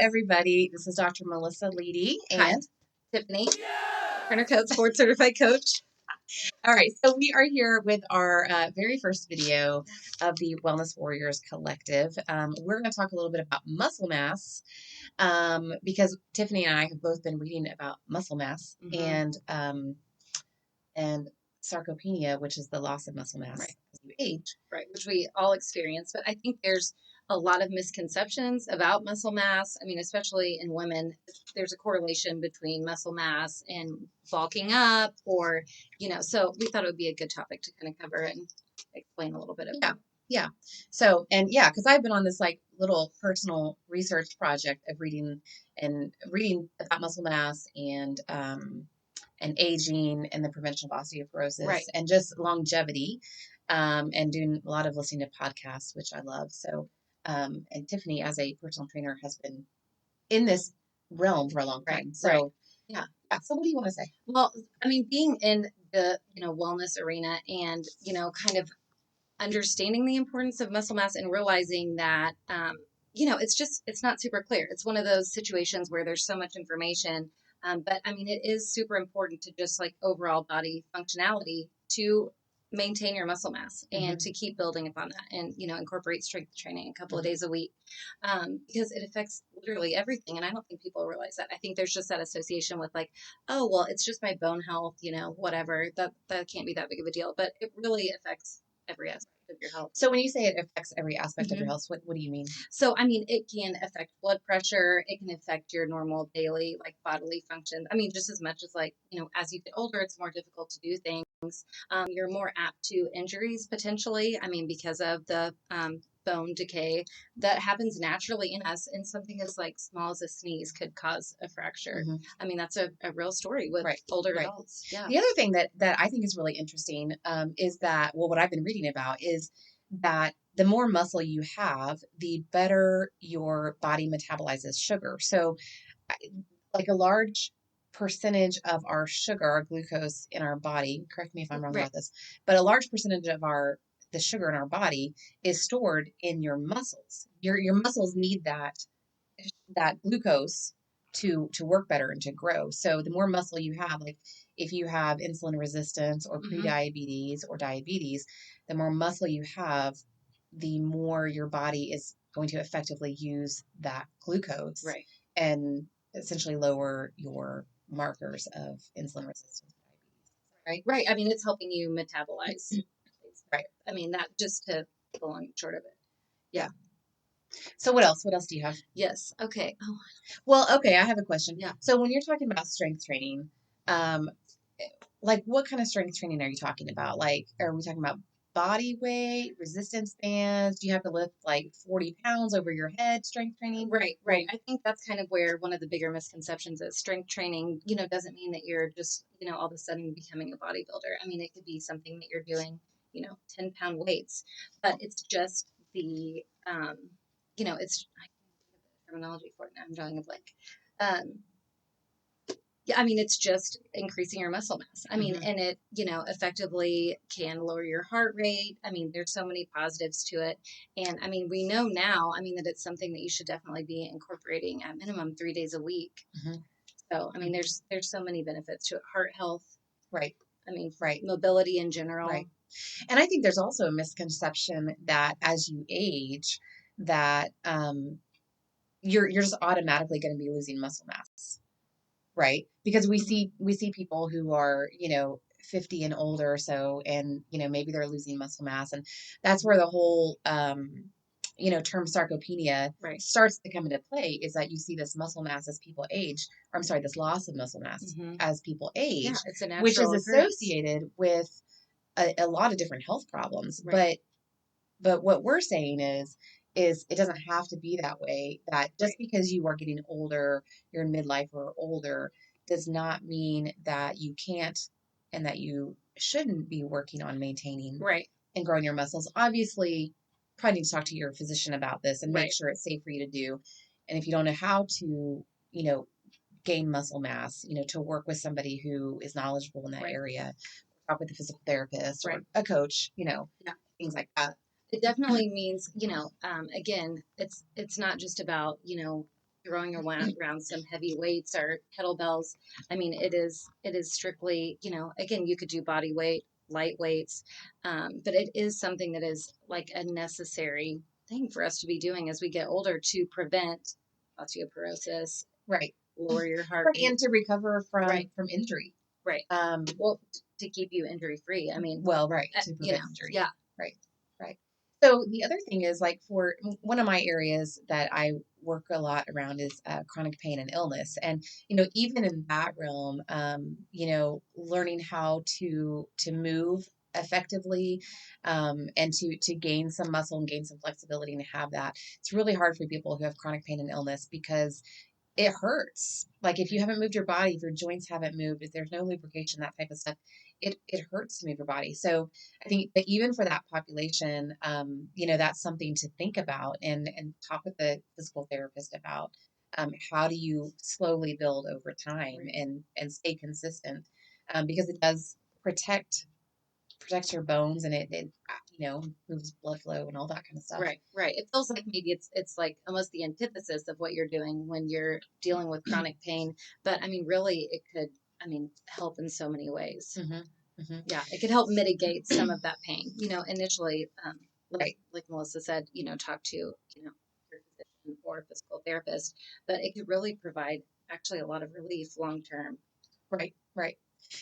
everybody. This is Dr. Melissa Leedy Hi. and Tiffany Turner-Coats, board certified coach. all right, so we are here with our very first video of the Wellness Warriors Collective. We're going to talk a little bit about muscle mass because Tiffany and I have both been reading about muscle mass and sarcopenia, which is the loss of muscle mass as you age. Right, which we all experience. But I think there's a lot of misconceptions about muscle mass. I mean, especially in women, there's a correlation between muscle mass and bulking up or, so we thought it would be a good topic to kind of cover and explain a little bit of. Yeah. So, because I've been on this like little personal research project of reading about muscle mass and aging and the prevention of osteoporosis and just longevity, and doing a lot of listening to podcasts, which I love. So, and Tiffany, as a personal trainer, has been in this realm for a long time. So, yeah. So what do you want to say? Well, I mean, being in the, wellness arena and, kind of understanding the importance of muscle mass and realizing that, it's not super clear. It's one of those situations where there's so much information. But I mean, it is super important to just like overall body functionality to maintain your muscle mass and to keep building upon that and, incorporate strength training a couple of days a week, because it affects literally everything. And I don't think people realize that. I think there's just that association with like, oh, well, it's just my bone health, whatever, that can't be that big of a deal, but it really affects every aspect of your health. So when you say it affects every aspect of your health, what do you mean? So, I mean, it can affect blood pressure. It can affect your normal daily, like bodily functions. I mean, just as much as like, as you get older, it's more difficult to do things. You're more apt to injuries potentially. I mean, because of the bone decay that happens naturally in us, and something as like small as a sneeze could cause a fracture. I mean, that's a real story with older adults. Yeah. The other thing that I think is really interesting is that, well, what I've been reading about is that the more muscle you have, the better your body metabolizes sugar. So like a large percentage of our sugar, our glucose in our body, correct me if I'm wrong about this, but a large percentage of the sugar in our body is stored in your muscles. Your muscles need that glucose to work better and to grow. So the more muscle you have, like if you have insulin resistance or prediabetes or diabetes, the more muscle you have, the more your body is going to effectively use that glucose and essentially lower your markers of insulin resistance. Right. I mean, it's helping you metabolize. I mean, that just to the long and short of it. Yeah. So what else? What else do you have? Yes. Okay. Oh. Well, okay. I have a question. Yeah. So when you're talking about strength training, like what kind of strength training are you talking about? Like, are we talking about body weight, resistance bands? Do you have to lift like 40 pounds over your head strength training? Right. I think that's kind of where one of the bigger misconceptions is. Strength training, doesn't mean that you're just, all of a sudden becoming a bodybuilder. I mean, it could be something that you're doing, 10-pound weights, but it's just the, it's, I can't think of the terminology for it now. I'm drawing a blank. Yeah, I mean, it's just increasing your muscle mass. I mean, and it, effectively can lower your heart rate. I mean, there's so many positives to it. And I mean, we know now, I mean, that it's something that you should definitely be incorporating at minimum 3 days a week. So, I mean, there's so many benefits to it. Heart health. Right. I mean, mobility in general. Right. And I think there's also a misconception that as you age, that you're just automatically going to be losing muscle mass. Right. Because we see people who are, 50 and older or so, and, maybe they're losing muscle mass. And that's where the whole, term sarcopenia starts to come into play, is that you see this muscle mass as people age, or I'm sorry, this loss of muscle mass as people age, it's a natural which is associated with a lot of different health problems. But what we're saying is it doesn't have to be that way, that just because you are getting older, you're in midlife or older, does not mean that you can't and that you shouldn't be working on maintaining and growing your muscles. Obviously, probably need to talk to your physician about this and make sure it's safe for you to do. And if you don't know how to, gain muscle mass, to work with somebody who is knowledgeable in that area, talk with a physical therapist or a coach, things like that. It definitely means, again, it's not just about, throwing around some heavy weights or kettlebells. I mean, it is strictly, again, you could do body weight, light weights, but it is something that is like a necessary thing for us to be doing as we get older to prevent osteoporosis, Right. lower your heart Right. rate. And to recover Right. from injury. Right. Well, to keep you injury free. I mean, well, right. To prevent injury. yeah. Right. Right. So the other thing is like for one of my areas that I work a lot around is chronic pain and illness. And, even in that realm, learning how to move effectively, and to gain some muscle and gain some flexibility and have that. It's really hard for people who have chronic pain and illness because it hurts. Like if you haven't moved your body, if your joints haven't moved, if there's no lubrication, that type of stuff, it hurts to move your body. So I think that even for that population, that's something to think about and talk with the physical therapist about. How do you slowly build over time and stay consistent? Because it does protect protects your bones and it moves blood flow and all that kind of stuff. Right. It feels like maybe it's like almost the antithesis of what you're doing when you're dealing with chronic pain. But I mean, really, it could, help in so many ways. Yeah, it could help mitigate some of that pain. Initially, like Melissa said, talk to, your physician or physical therapist, but it could really provide actually a lot of relief long term. Right. Right.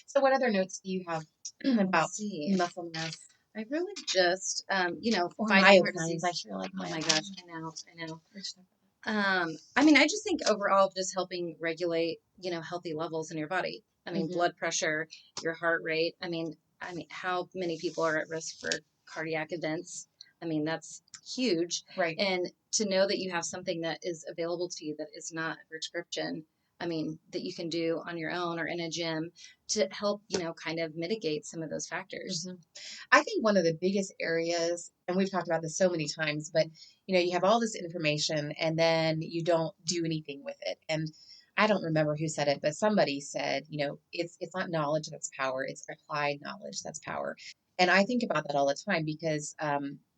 So what other notes do you have about muscle mass? I really just, Or fighting heart myokines? disease. I sure like Oh my myokines. gosh, I know. I mean, I just think overall just helping regulate, healthy levels in your body. I mean, blood pressure, your heart rate. I mean, how many people are at risk for cardiac events? I mean, that's huge. Right. And to know that you have something that is available to you that is not a prescription, I mean, that you can do on your own or in a gym to help, kind of mitigate some of those factors. I think one of the biggest areas, and we've talked about this so many times, but you have all this information and then you don't do anything with it. And I don't remember who said it, but somebody said, it's not knowledge that's power, it's applied knowledge that's power. And I think about that all the time because,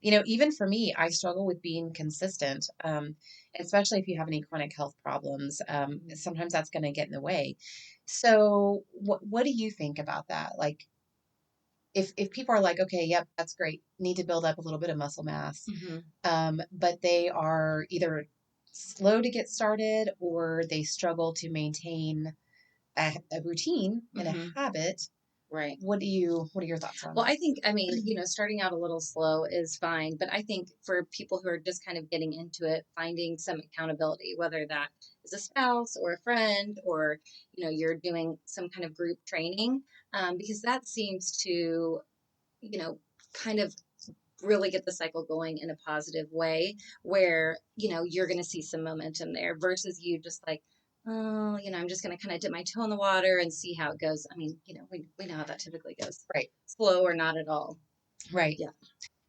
even for me, I struggle with being consistent, especially if you have any chronic health problems. Sometimes that's going to get in the way. So, what do you think about that? Like, if people are like, okay, yep, that's great, need to build up a little bit of muscle mass, but they are either slow to get started or they struggle to maintain a routine and a habit. Right. What are your thoughts on Well, that? I think, starting out a little slow is fine, but I think for people who are just kind of getting into it, finding some accountability, whether that is a spouse or a friend, or, you're doing some kind of group training, because that seems to, kind of really get the cycle going in a positive way where, you're going to see some momentum there versus you just like, oh, I'm just going to kind of dip my toe in the water and see how it goes. I mean, we know how that typically goes. Right. Slow or not at all. Right. Yeah.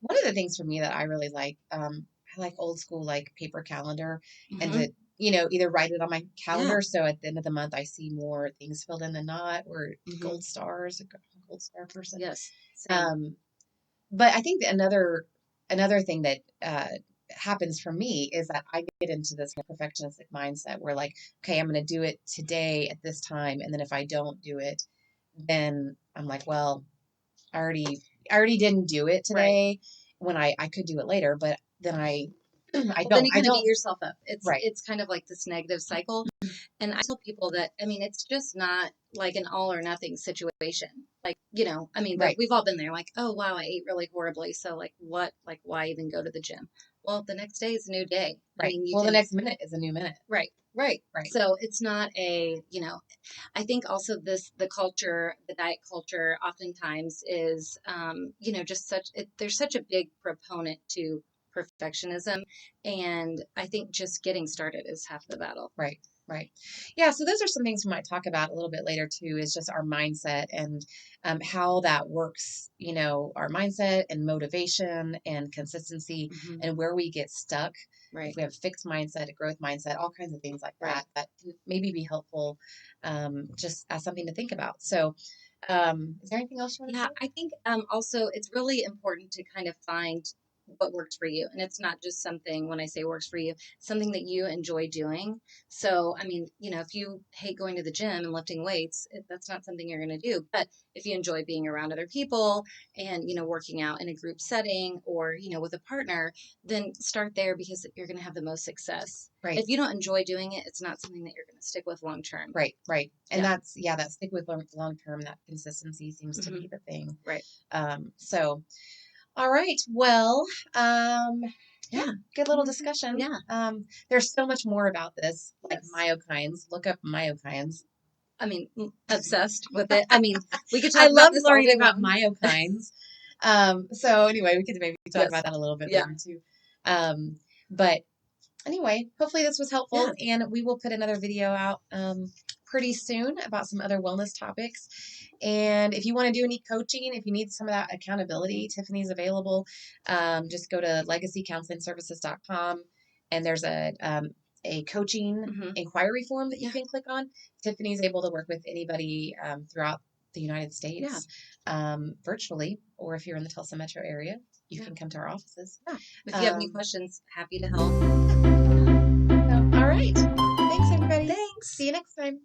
One of the things for me that I really like, I like old school, like paper calendar and to, either write it on my calendar. So at the end of the month, I see more things filled in than not, or gold stars, a gold star person. Yes. Same. But I think that another thing that happens for me is that I get into this perfectionistic mindset where like, okay, I'm going to do it today at this time, and then if I don't do it, then I'm like, well, I already didn't do it today when I could do it later, but then I I Then don't you I kind of don't beat yourself up. right. It's kind of like this negative cycle. And I tell people that, it's just not like an all or nothing situation. Like, but Right. we've all been there like, oh, wow, I ate really horribly. So, like, what, like, why even go to the gym? Well, the next day is a new day. Right. You Well, can, the next minute is a new minute. right. So it's not I think also the culture, the diet culture oftentimes is, just there's such a big proponent to perfectionism. And I think just getting started is half the battle. Right. Right. Yeah. So those are some things we might talk about a little bit later too, is just our mindset and how that works, our mindset and motivation and consistency and where we get stuck. Right. If we have a fixed mindset, a growth mindset, all kinds of things like that can maybe be helpful, just as something to think about. So is there anything else you want to say? I think also it's really important to kind of find what works for you. And it's not just something, when I say works for you, something that you enjoy doing. So, I mean, if you hate going to the gym and lifting weights, that's not something you're going to do. But if you enjoy being around other people and, working out in a group setting or, with a partner, then start there because you're going to have the most success. Right. If you don't enjoy doing it, it's not something that you're going to stick with long term. Right. And that stick with long term, that consistency seems to be the thing. Right. So, all right. Well, good little discussion. Yeah. There's so much more about this, like myokines. Look up myokines. I mean, obsessed with it. I mean, we could talk I about love this learning all day about long. myokines. So anyway, we could maybe talk about that a little bit later too. But anyway, hopefully this was helpful, and we will put another video out pretty soon about some other wellness topics. And if you want to do any coaching, if you need some of that accountability, Tiffany's available. Just go to legacycounselingservices.com, and there's a coaching inquiry form that you can click on. Tiffany's able to work with anybody throughout the United States virtually, or if you're in the Tulsa metro area, you can come to our offices. If you have any questions, happy to help. All right. Thanks, everybody. Thanks. See you next time.